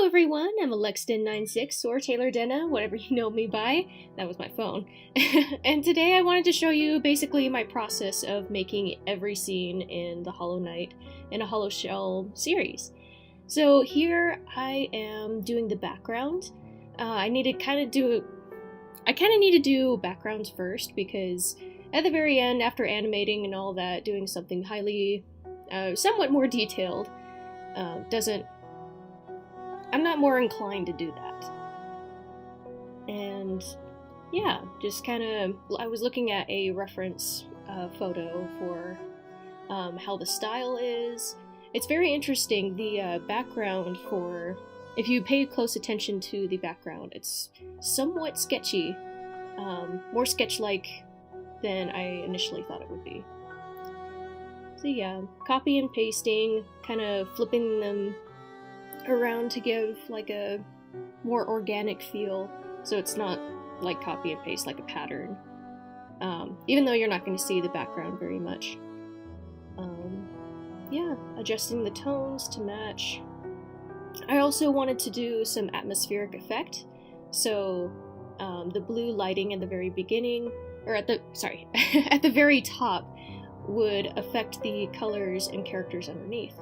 Hello everyone, I'm Alexden96 or Taylor Denna, whatever you know me by. That was my phone. And today I wanted to show you basically my process of making every scene in the Hollow Knight in a Hollow Shell series. So here I am doing the background. I need to kind of need to do backgrounds first because at the very end, after animating and all that, doing something highly, somewhat more detailed, I'm not more inclined to do that. And yeah, just kind of, I was looking at a reference photo for how the style is. It's very interesting, the background for, if you pay close attention to the background, it's somewhat sketchy, more sketch-like than I initially thought it would be. So yeah, copy and pasting, kind of flipping them around to give like a more organic feel, so it's not like copy and paste like a pattern, even though you're not going to see the background very much. Yeah, adjusting the tones to match. I also wanted to do some atmospheric effect, so the blue lighting at the very beginning, or at the very top, would affect the colors and characters underneath.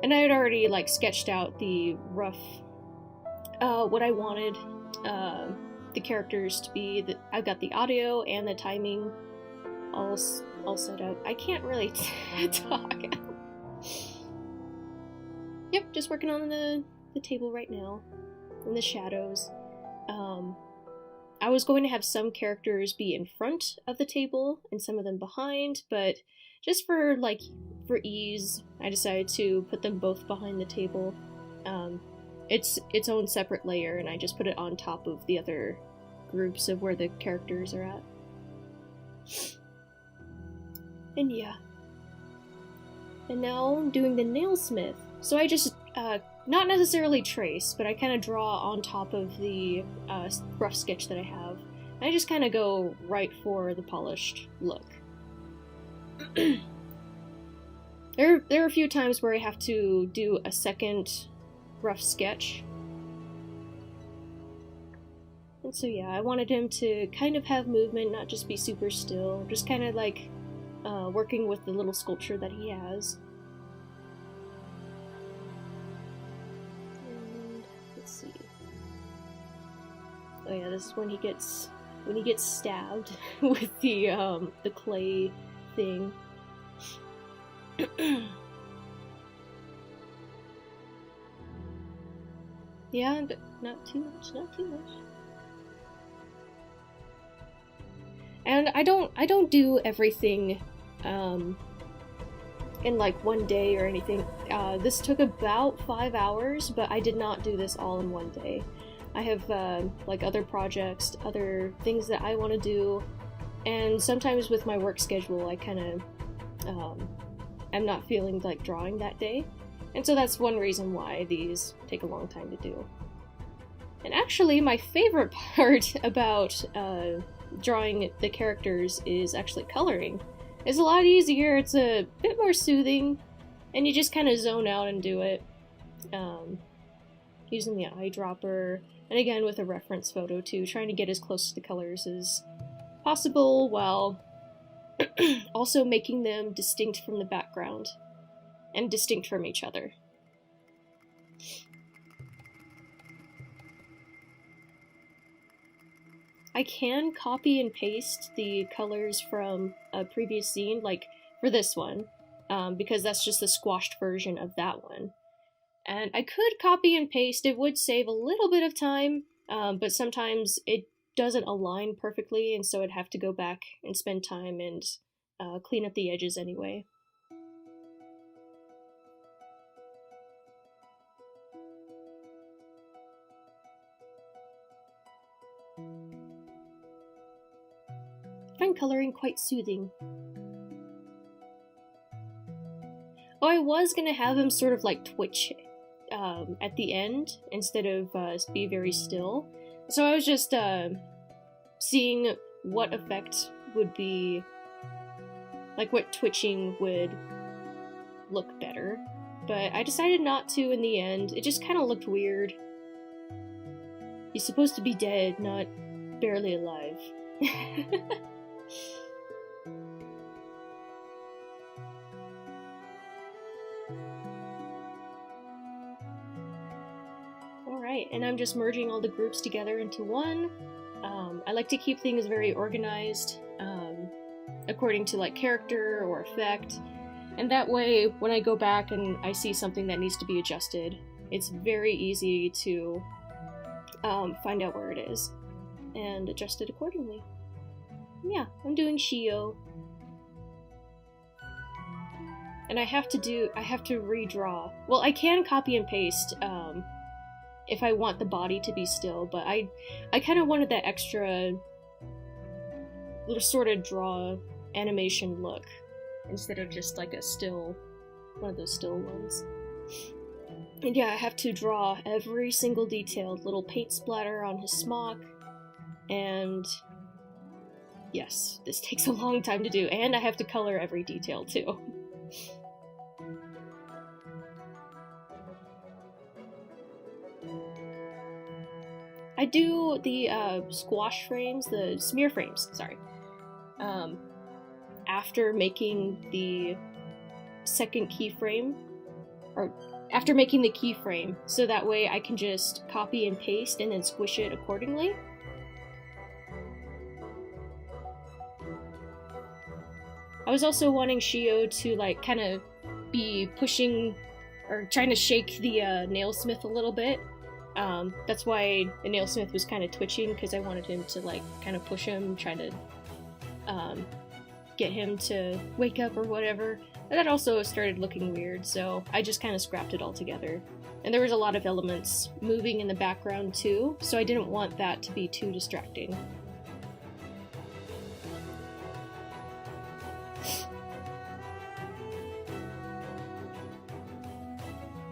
And I had already like sketched out the rough, what I wanted the characters to be. I've got the audio and the timing all set up. I can't really talk. Yep, just working on the table right now, in the shadows. I was going to have some characters be in front of the table and some of them behind, but just for ease, I decided to put them both behind the table. It's its own separate layer, and I just put it on top of the other groups of where the characters are at. And yeah. And now I'm doing the Nailsmith. So I just, not necessarily trace, but I kind of draw on top of the rough sketch that I have. And I just kind of go right for the polished look. There are a few times where I have to do a second rough sketch. And so yeah, I wanted him to kind of have movement, not just be super still, just kind of like working with the little sculpture that he has. And let's see. Oh yeah, this is when he gets stabbed with the clay thing. Yeah, but not too much. And I don't do everything in like one day or anything. This took about 5 hours, but I did not do this all in one day. I have like other projects, other things that I want to do, and sometimes with my work schedule I kind of I'm not feeling like drawing that day, and so that's one reason why these take a long time to do. And actually my favorite part about drawing the characters is actually coloring. It's a lot easier, it's a bit more soothing, and you just kind of zone out and do it. Using the eyedropper, and again with a reference photo too, trying to get as close to the colors as possible while also making them distinct from the background and distinct from each other. I can copy and paste the colors from a previous scene, like for this one, because that's just the squashed version of that one. And I could copy and paste, it would save a little bit of time, but sometimes it doesn't align perfectly, and so I'd have to go back and spend time and clean up the edges anyway. I find coloring quite soothing. Oh, I was gonna have him sort of like twitch at the end instead of be very still. So I was just seeing what effect would be, like what twitching would look better. but I decided not to in the end. It just kind of looked weird. He's supposed to be dead, not barely alive. Alright, and I'm just merging all the groups together into one. I like to keep things very organized, according to like character or effect, and that way when I go back and I see something that needs to be adjusted, it's very easy to find out where it is and adjust it accordingly. Yeah, I'm doing Shio. And I have to redraw. Well, I can copy and paste if I want the body to be still, but I kind of wanted that extra little sort of draw animation look instead of just like a still, one of those still ones. And yeah, I have to draw every single detailed little paint splatter on his smock, and yes, this takes a long time to do, and I have to color every detail too. I do the squash frames, the smear frames, sorry, after making the second keyframe, or after making the keyframe, so that way I can just copy and paste and then squish it accordingly. I was also wanting Shio to like kind of be pushing or trying to shake the Nailsmith a little bit. That's why the Nailsmith was kind of twitching, because I wanted him to like kind of push him, trying to get him to wake up or whatever. And that also started looking weird, so I just kind of scrapped it all together. And there was a lot of elements moving in the background too, so I didn't want that to be too distracting.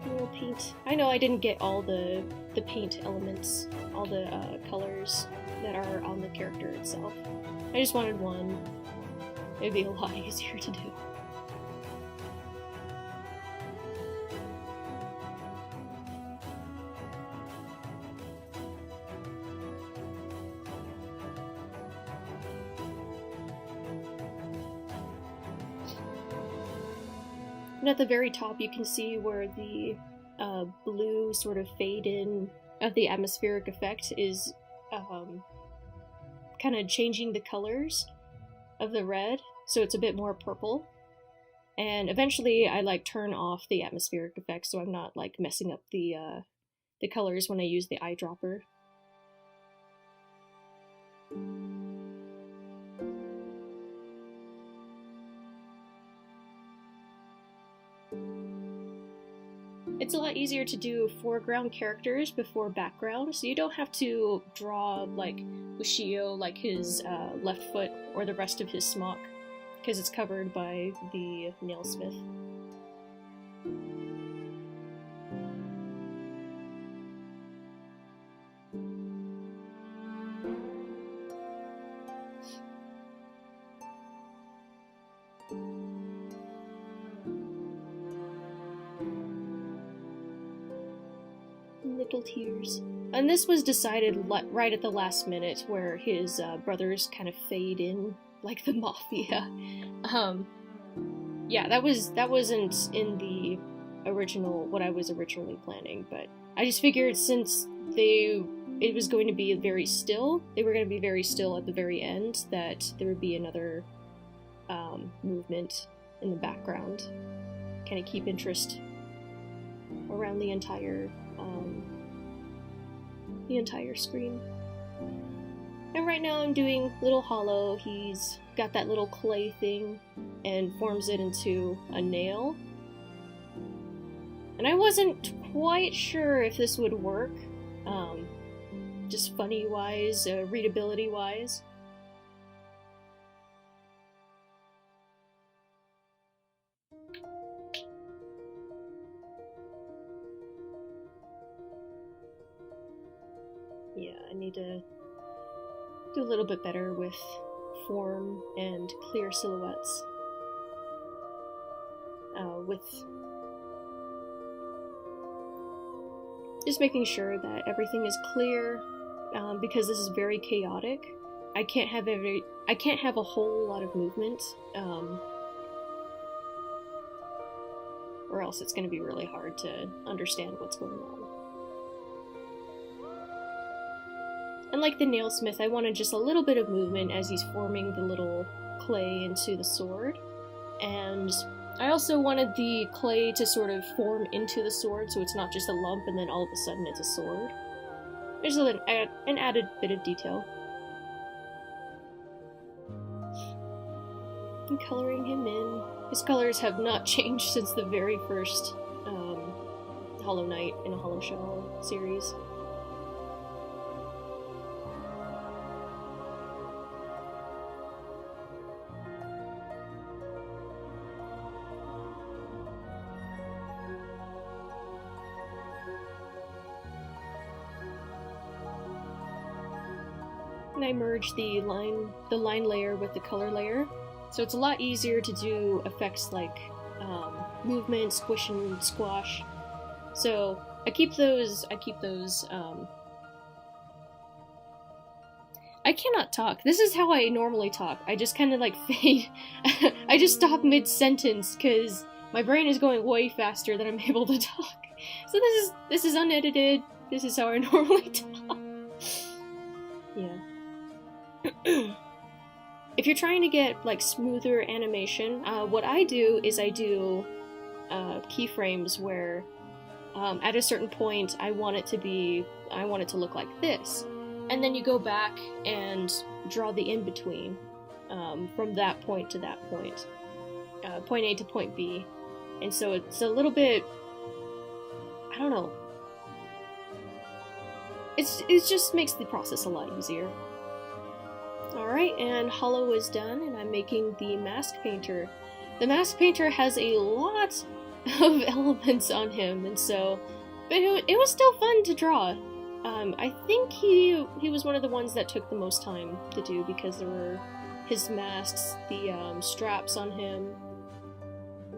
Little paint. I know I didn't get all the paint elements, all the colors that are on the character itself. I just wanted one. It'd be a lot easier to do. And at the very top you can see where the blue sort of fade in of the atmospheric effect is kind of changing the colors of the red, so it's a bit more purple. And eventually I like turn off the atmospheric effect so I'm not like messing up the colors when I use the eyedropper. It's a lot easier to do foreground characters before background, so you don't have to draw, like, with Shio, like his left foot or the rest of his smock, because it's covered by the Nailsmith. Little tears. And this was decided right at the last minute, where his brothers kind of fade in like the mafia. Yeah, that wasn't in the original, what I was originally planning, but I just figured since it was going to be very still, they were going to be very still at the very end, that there would be another movement in the background, kind of keep interest around the entire screen. And right now I'm doing Little Hollow. He's got that little clay thing and forms it into a nail. And I wasn't quite sure if this would work, just funny-wise, readability-wise. Yeah, I need to do a little bit better with form and clear silhouettes. With Just making sure that everything is clear, because this is very chaotic. I can't have a whole lot of movement, or else it's going to be really hard to understand what's going on. And like the Nailsmith, I wanted just a little bit of movement as he's forming the little clay into the sword. And I also wanted the clay to sort of form into the sword, so it's not just a lump and then all of a sudden it's a sword. There's an added bit of detail. And coloring him in. His colors have not changed since the very first Hollow Knight in a Hollow Shell series. And I merge the line layer with the color layer, so it's a lot easier to do effects like movement, squish, and squash. So I keep those. I cannot talk. This is how I normally talk. I just kind of like fade. I just stop mid-sentence because my brain is going way faster than I'm able to talk. So this is unedited. This is how I normally talk. Yeah. If you're trying to get like smoother animation, what I do is I do keyframes where at a certain point I want it to look like this, and then you go back and draw the in-between from that point to that point, point A to point B, and so it's a little bit, I don't know, it just makes the process a lot easier. Alright, and Hollow is done, and I'm making the Mask Painter. The Mask Painter has a lot of elements on him, and so, but it was still fun to draw. I think he was one of the ones that took the most time to do, because there were his masks, the straps on him.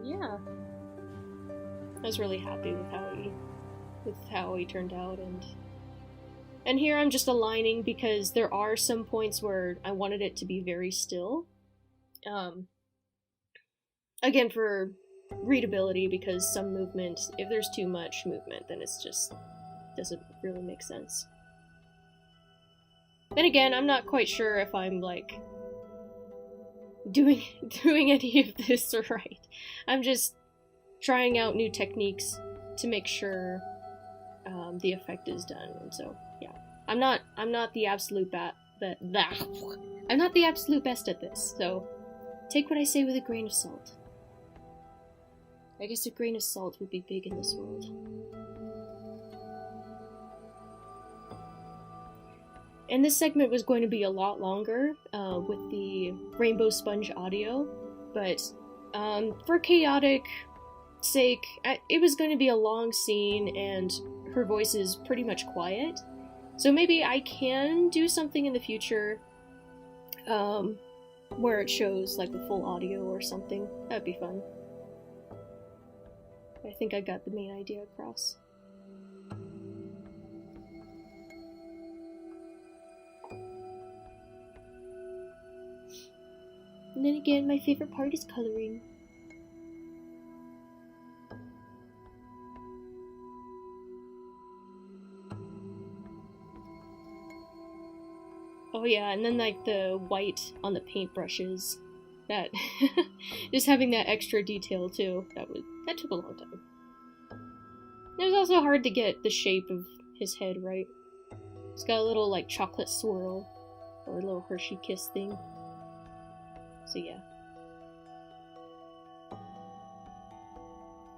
Yeah. I was really happy with how he turned out, and here I'm just aligning because there are some points where I wanted it to be very still. Again, for readability, because some movement, if there's too much movement, then it's just doesn't really make sense. Then again, I'm not quite sure if I'm like doing any of this right. I'm just trying out new techniques to make sure the effect is done, and so yeah. I'm not the absolute I'm not the absolute best at this, so take what I say with a grain of salt. I guess a grain of salt would be big in this world. And this segment was going to be a lot longer with the Rainbow Sponge audio, but for chaotic sake, it was going to be a long scene and her voice is pretty much quiet. So maybe I can do something in the future where it shows like the full audio or something. That'd be fun. I think I got the main idea across. And then again, my favorite part is coloring. Oh yeah, and then like the white on the paintbrushes, that just having that extra detail too, that took a long time. It was also hard to get the shape of his head right. It's got a little like chocolate swirl, or a little Hershey kiss thing. So yeah.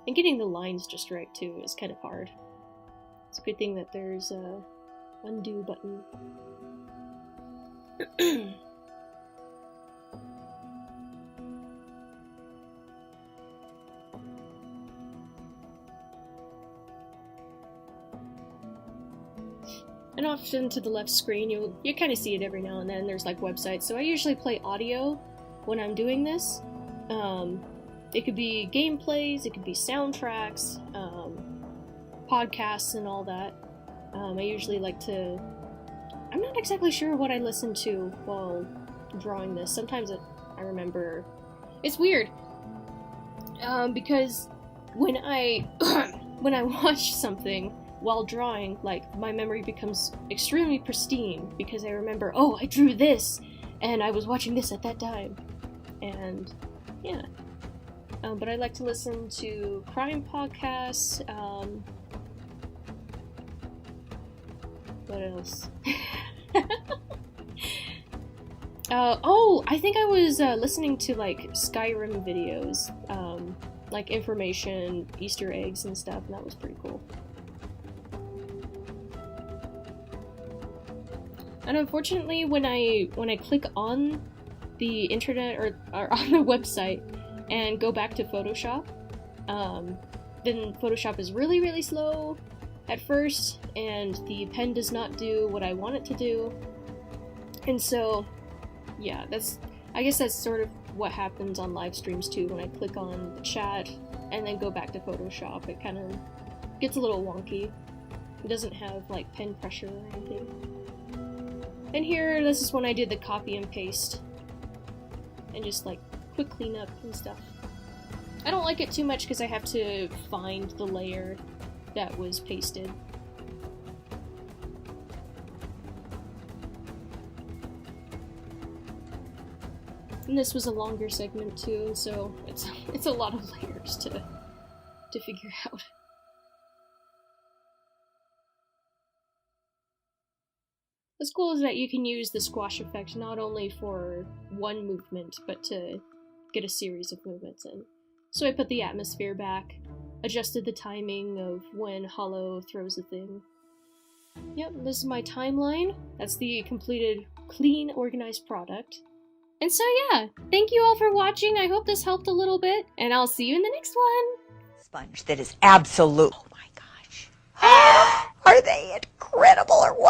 And getting the lines just right too is kind of hard. It's a good thing that there's a undo button. And often to the left screen, you kind of see it every now and then. There's like websites, so I usually play audio when I'm doing this. It could be gameplays, it could be soundtracks, podcasts and all that. I usually like to... I'm not exactly sure what I listen to while drawing this. Sometimes I remember... It's weird. Because when I when I watch something while drawing, like, my memory becomes extremely pristine because I remember, oh, I drew this, and I was watching this at that time. And, yeah. But I like to listen to crime podcasts. What else? I think I was listening to, like, Skyrim videos, like information, Easter eggs and stuff, and that was pretty cool. And unfortunately, when I click on the internet or on the website and go back to Photoshop, then Photoshop is really, really slow at first, and the pen does not do what I want it to do. And so, yeah, I guess that's sort of what happens on live streams too. When I click on the chat and then go back to Photoshop, it kind of gets a little wonky. It doesn't have, like, pen pressure or anything. And here, this is when I did the copy and paste and just, like, quick cleanup and stuff. I don't like it too much because I have to find the layer that was pasted. And this was a longer segment too, so it's a lot of layers to figure out. What's cool is that you can use the squash effect not only for one movement, but to get a series of movements in. So I put the atmosphere back, adjusted the timing of when Hollow throws a thing. Yep, this is my timeline. That's the completed, clean, organized product. And so yeah, thank you all for watching. I hope this helped a little bit, and I'll see you in the next one. Sponge that is absolute. Oh my gosh. Are they incredible or what?